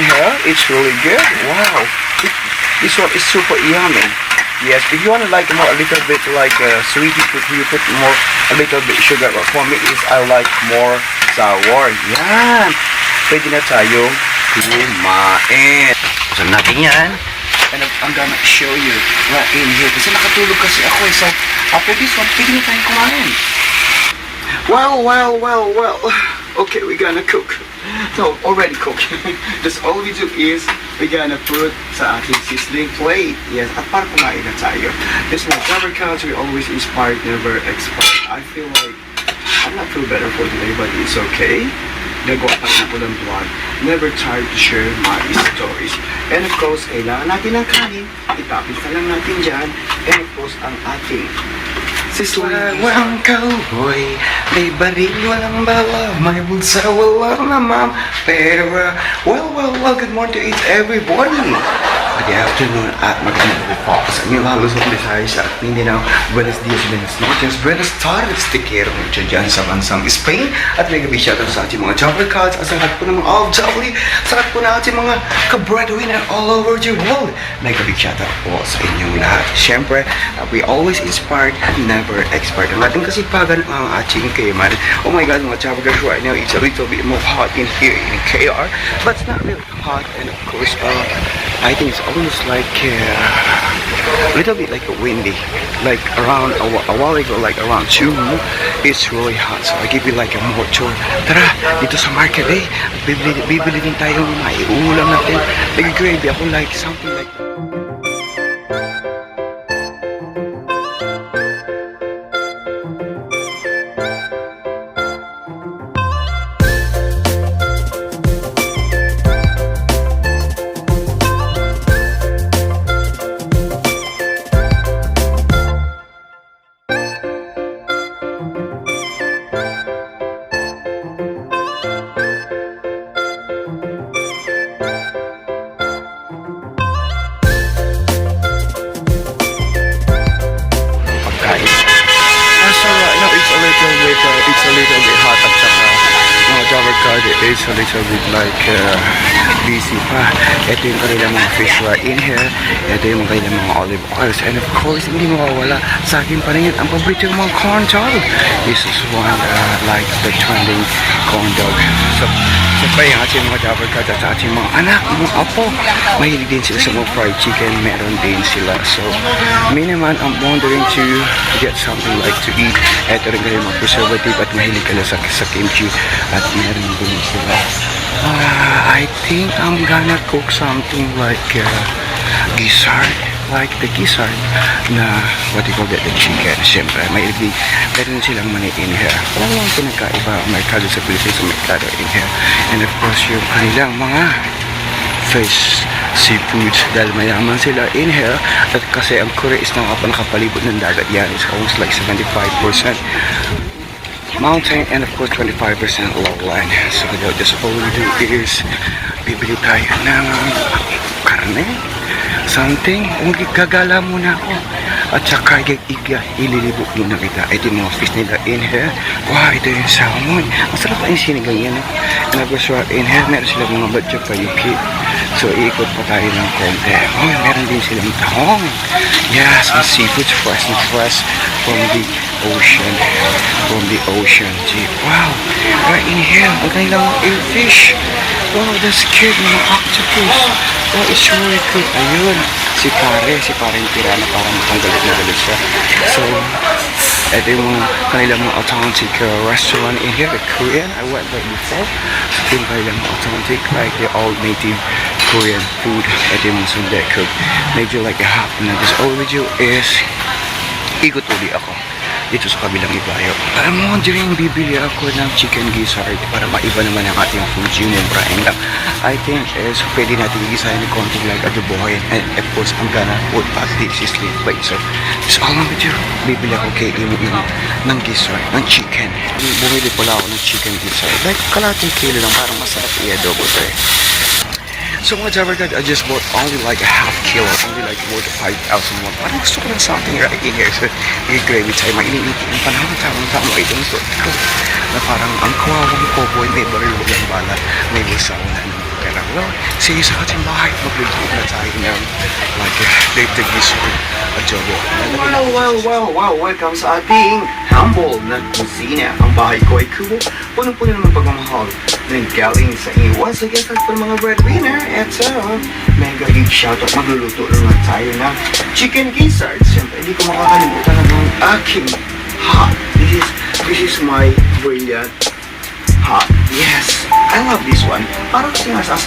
here. It's really good. Wow. This one is super yummy. Yes, if you want to like more a little bit like sweet, you put more a little bit sugar. But for me is I like more sour. Yan. Pwede na tayo kumain. So natin yan. And I'm gonna show you right in here. Kasi nakatulog kasi ako eh. So after this one, pwede na tayo kumain. Well. Okay, we're gonna cook. So, already cooked. That's all we do is we're gonna put sa ating sizzling plate. Yes, at para kumain na tayo. This one, Jabber Couch, we always inspired, never expired. I feel like I'm not feel better for today, but it's okay. Nagawa pa na ko ng vlog. Never tired to share my stories. And of course, kailangan natin ng kanin. Itapin na lang natin dyan. And of course, ang ating Walang cowboy, may baril, walang bala, may bulsa, walang namam pera. Well, good morning to each everybody. Good afternoon at magandang po sa inyong halusong Visayas at Mindanao. Buenos dias, buenas noches, buenas tardes, te quiero mucho dyan sa bansang Spain. At may gabi shoutout sa ating mga Jabber Cards, at sa lahat po ng mga OFW, sa lahat po ng ating mga ka-breadwinner all over the world. May gabi shoutout po sa inyong lahat. Siyempre, we always inspired, never expired. Ang ating kasipagan ang ating kayman. Oh my God, mga Jabber Cards, right now it's a little bit more hot in here in KR, but it's not really hot. And of course, I think it's almost like a little bit like a windy, like around a while ago, like around 2, it's really hot. So I give you like a more tour. Tara, dito sa market eh, bibili din tayo ng may ulam natin. Nag-gravy ako like something like it's a little bit hot at saka mga Jabber Card is a little bit like busy pa. Ito yung kanilang mga fish right in here. Ito yung kanilang mga olive oils. And of course, hindi mawawala sa akin pa rin ang paborito yung mga corn dog. This is one like the trending corn dog. So, siyempre yung ating mga Jabber Card at ating mga anak, mga apo, mahilig din sila sa mga fried chicken. Meron din sila. So, me naman, I'm wondering to get something like to eat. Ito rin kayo mga preservative at mahilig ka sa kimchi at meron din sila. I think I'm gonna cook something like gizzard, like the gizzard na what you call that, the chicken. Siyempre, meron silang mani in here. Walang lang pinagkaiba ang merkado sa Pilipinas sa merkado in here. And of course, yung kanilang mga fish, seafoods, dahil mayaman sila in here. At kasi ang Korea is nakapalibot ng dagat yan. It's almost like 75% mountain and of course 25% lowland. So that's all we do is bibili tayo ng karne, something. Gagala muna ako at saka ililibot muna kita. Ito yung mga fish nila in here. Wow, ito yung salmon. Masarap pa yung sinigang yan. And of course in here meron sila mga badyo pa yuki. So iikot pa tayo ng konti. Oh, meron din silang tahong. Yes, some seafoods fresh and fresh from the ocean. Gee, wow, right in here, ang kanilang airfish. Wow, that's cute, mga octopus. Oh, it's really good. Ayun, si pare yung pirana, parang matanggalit na galit siya. So, ito yung kanilang mga authentic restaurant in here, the Korean. I went there before. So, ito yung kanilang authentic, like the old native Korean food. Ito yung mga sundae cook. Medyo like a half na. This all we do is ikot uli ako dito sa kabilang ibayo. I'm wondering, bibili ako ng chicken gizzard para maiba naman ang ating food, yung mumbrahin lang. I think is pwede natin gisahin ng konting like adobohin. And of course, I'm gonna put back this slim plate. So, it's all I'm gonna do. Bibili ako kay Imo ng gizzard, ng chicken. Bumili pala ako ng chicken gizzard. Like, kalating kilo lang, parang masarap i-adobo ito eh. So mga Jabber Card, I just bought only like a half kilo, only like more than 5,000 won. Parang gusto ko ng something right in here. So, i-gravy tayo, maininiti ang panahon, tamang-tama ito. So, na parang ang kawawang cowboy, may baril, walang bala, may bulsa, wala ng pera. Well, sige sa ating bahay, magluluto na tayo ng like dated gizzard adobo. Wow, welcome sa ating humble na kusina. Ang bahay ko ay kubo, punong-puno naman pagmamahal ng galing sa inyo. Once again, sa mga breadwinner, eto, mega huge shoutout, magluluto naman tayo ng chicken gizzard. Siyempre, hindi ko makakalimutan ng aking hot. This is my brilliant hot. Yes, I love this one. Parang kasi nasa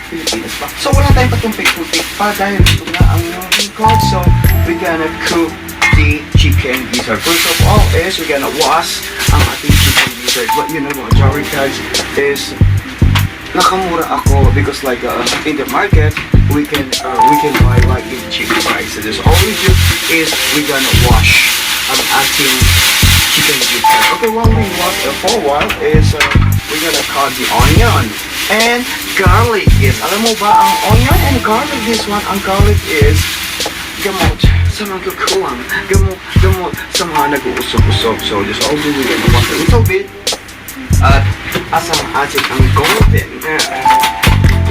Pilipinas pa. So wala tayong patumpik-tumpik pa dahil ito na ang moving code. So we're gonna cook the chicken gizzard. First of all is we're gonna wash ang ating chicken gizzard. But you know what, Jory guys, is nakamura ako because like in the market we can buy like in cheap prices. All we do is we're gonna wash ang ating chicken gizzard. Okay, while we wash it for a while is we're gonna cut the onion and garlic. Yes, alam mo ba ang onion and garlic, this one, ang garlic is gamot sa mga kukulang, gamot sa mga nag-uusok-usok. So just all we're gonna wash a little bit at asang atin ang golden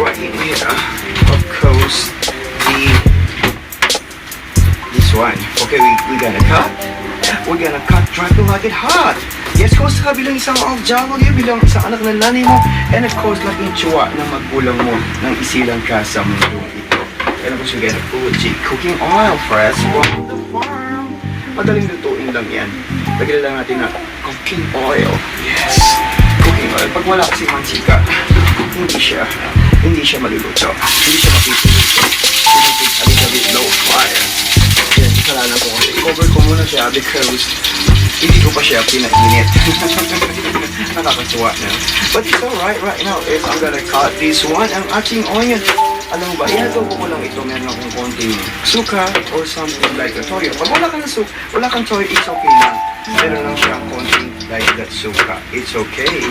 right in here, of course, this one. Okay, we're gonna cut try to like it hot. Yes, course, ka bilang isang OFW, bilang isang anak ng nanay mo, and of course, laking tsuwa ng magulang mo nang isilang ka sa mundong ito. And of course, we're gonna put the cooking oil fresh from the farm. Madaling lutuin lang yan. Lagyan lang natin na cooking oil. Yes, cooking oil. Pag wala kasi mantika, hindi siya maluluto. Hindi siya mapipuluto. We need to a little bit low fire. Yan, kasalanan ko kasi. I-cover ko muna siya because hindi ko pa siya pinainit. Nakakasuwa na. But it's alright right now is I'm gonna cut this one. Ang ating onion. Alam mo ba, inadobo ko lang ito. Meron akong konting suka or something like a toyo. Pag wala kang toyo, it's okay lang. Meron lang siya konting like that suka. It's okay.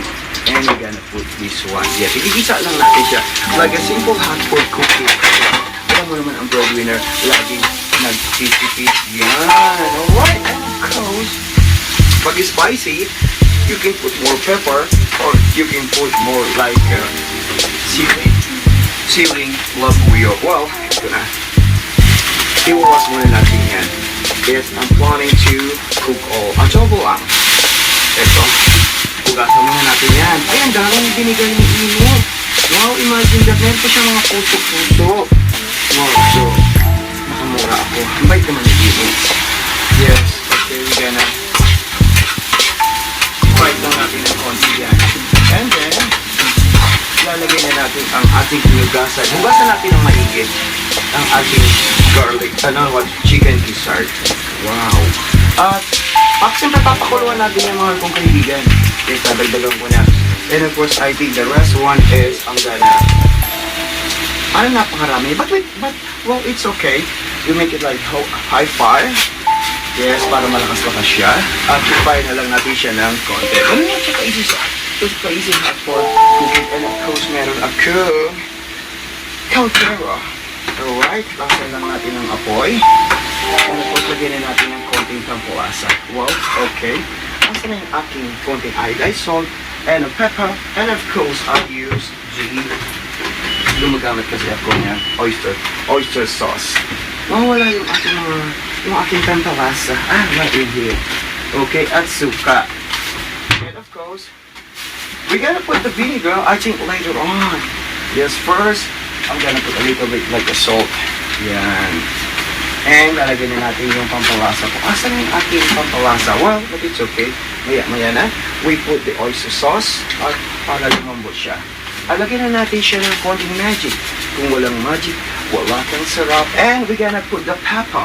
And we're gonna put this one. Yes, igigisa lang natin siya. Like a simple hot pot cookie. Alam mo naman ang breadwinner, laging nagtitipid. Yan. Alright, and of course, pag spicy, you can put more pepper or you can put more like sealing labuyo. Well, ito na. Iwawas muna natin yan. Yes, I'm planning to cook all adobo lang. Ito. Hugasan muna natin yan. Ayan, daming binigay ni Imo. Wow, imagine that. Meron pa siya mga puso-puso. Wow, so, nakamura ako. Ang bait naman ni Imo. Yes, okay, we're gonna bite lang natin ng konti yan. And then, lalagay na natin ang ating hinugasan. Hugasan natin ng maigit ang ating garlic, chicken gizzard. Wow. At, siyempre papakuluan natin yung mga kong kaibigan. Yes, nadagdagan ko na. And of course, I think the rest one is ang gana. Napakarami. But well, it's okay. You make it like high fire. Yes, para malakas-lakas siya. At i-fire na lang natin siya ng konti. Ano nga siya ka-easy hot for cooking. And of course, meron akong caldera. Alright, laksan lang natin ang apoy. And of course, lagyan na natin ng konting tampulasa. Wow, okay. Asa na yung aking konting iodized salt and pepper. And of course, I'll use gumagamit kasi ako niya oyster sauce. Mawala yung aking tampulasa. Right in here. Okay, at suka. And of course, we're gonna put the vinegar, I think, later on. Yes, first, I'm gonna put a little bit like a salt. Yan. And lalagyan na natin yung pampalasa ko. Asan yung ating pampalasa? Well, but it's okay. Maya na. We put the oyster sauce at para lumambot siya. Alagyan na natin siya ng konting magic. Kung walang magic, wala kang sarap. And we're gonna put the pepper.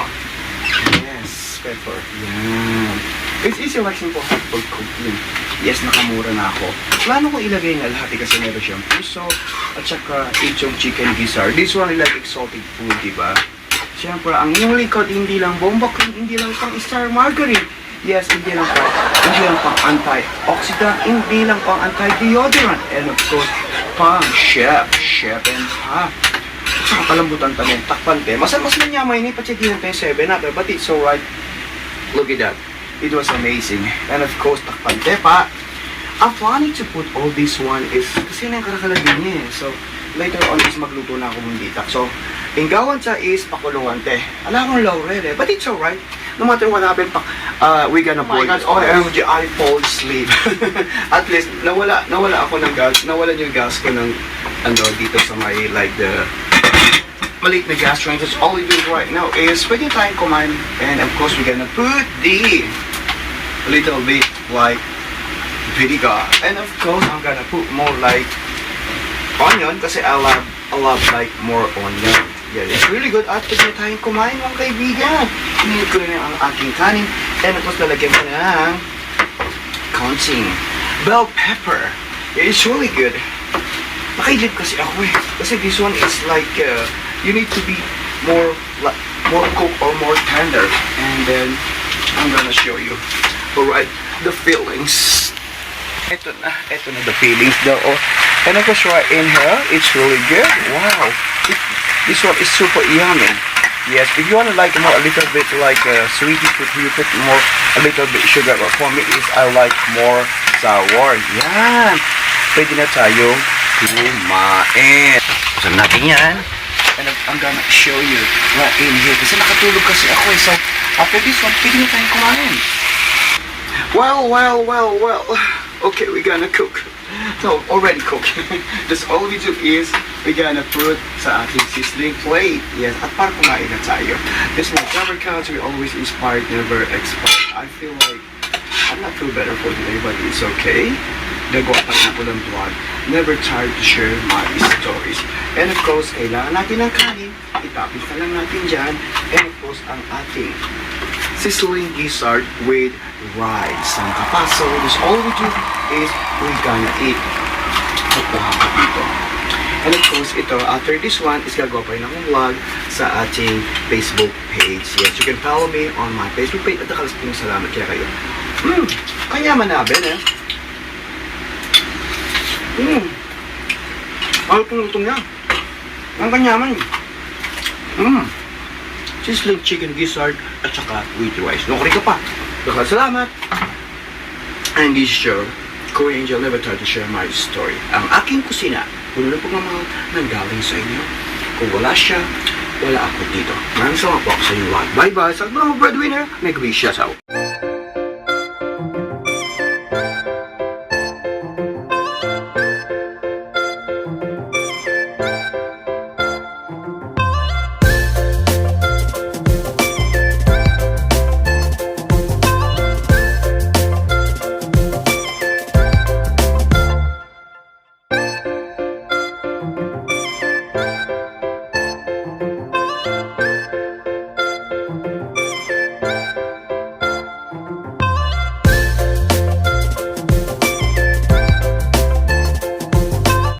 Yes, pepper. Yan. It's easy like simple hot pot cooking. Yes, nakamura na ako. Plano ko ilagay na lahat kasi meron siyang puso at saka itong chicken gizzard. This one is like exotic food, diba? Siyempre, ang inyong likod, hindi lang bomba cream, hindi lang pang star margarine. Yes, hindi lang pang antioxidant, hindi lang pang anti-deodorant. And of course, pang chef and half. Saka palambutan tayo, takpan tayo. Mas manyamay ni pachekihan tayo 7 but it's alright. Look at that. It was amazing. And of course, takpan tayo pa. I'm planning to put all this one is, kasi na yung karakalagin niya eh. So, later on is magluto na ako ng bitak. So, inggawan sa is pakuluan te. Alam akong laurel eh, but it's alright. No matter what happened, we gonna boil this. Oh, OMG, I fall asleep. At least, nawala ako ng gas. Nawala yung gas ko ng, dito sa may, like, the maliit na gas range. All we do right now is, pwede tayong kumain. And of course, we're gonna put the little bit, like, vinegar. And of course, I'm gonna put more, like, onion, kasi I love like, more onion. Yeah, it's really good. At pwede tayong kumain, mga kaibigan. Hinihit ko na ang aking kanin. And of course, lalagyan ko ng counting bell pepper. Yeah, it's really good. Nakailip kasi ako eh. Kasi this one is like, you need to be more cooked or more tender. And then, I'm gonna show you. Alright, the fillings. Ito na the fillings daw. Oh. And of course, right in here, it's really good. Wow. This one is super yummy. Yes, if you want to like more, a little bit like sweet, you put more, a little bit sugar. But for me, is I like more sour. Yan. Pwede na tayo kumain. Kusan natin yan. And I'm gonna show you right in here. Kasi nakatulog kasi ako eh. So, after this one, pwede na tayong kumain. Well. Okay, we're gonna cook. So, already cooked. Just all we do is, we're gonna put sa ating sizzling plate. Yes, at para kumain na tayo. This one, never counts, we always inspired, never expired. I feel like, I'm not feel better for today, but it's okay. Gagawa pa rin ako ng vlog. Never tired to share my stories. And of course, kailangan natin ng kanin. Itapis na lang natin dyan. And of course, ang ating sizzling gizzard with rice. Ang kapaso, this all we do is we're gonna eat. Kukuha ka dito. And of course, ito, after this one, is gagawa pa rin akong vlog sa ating Facebook page. Yes, you can follow me on my Facebook page. At nakalasapin salamat kaya kayo. Kanyaman na, Ben, eh. Ano itong lutong niya? Ang kanyaman. Sizzling chicken gizzard at saka with rice. Nukri ka pa. Salamat. And this show, Korean Angel never tried to share my story. Ang aking kusina, puno na po ng mga nanggaling sa inyo. Kung wala siya, wala ako dito. Maraming salamat po ako sa inyo lahat. Bye-bye. Sa mga breadwinner, make a big shout out.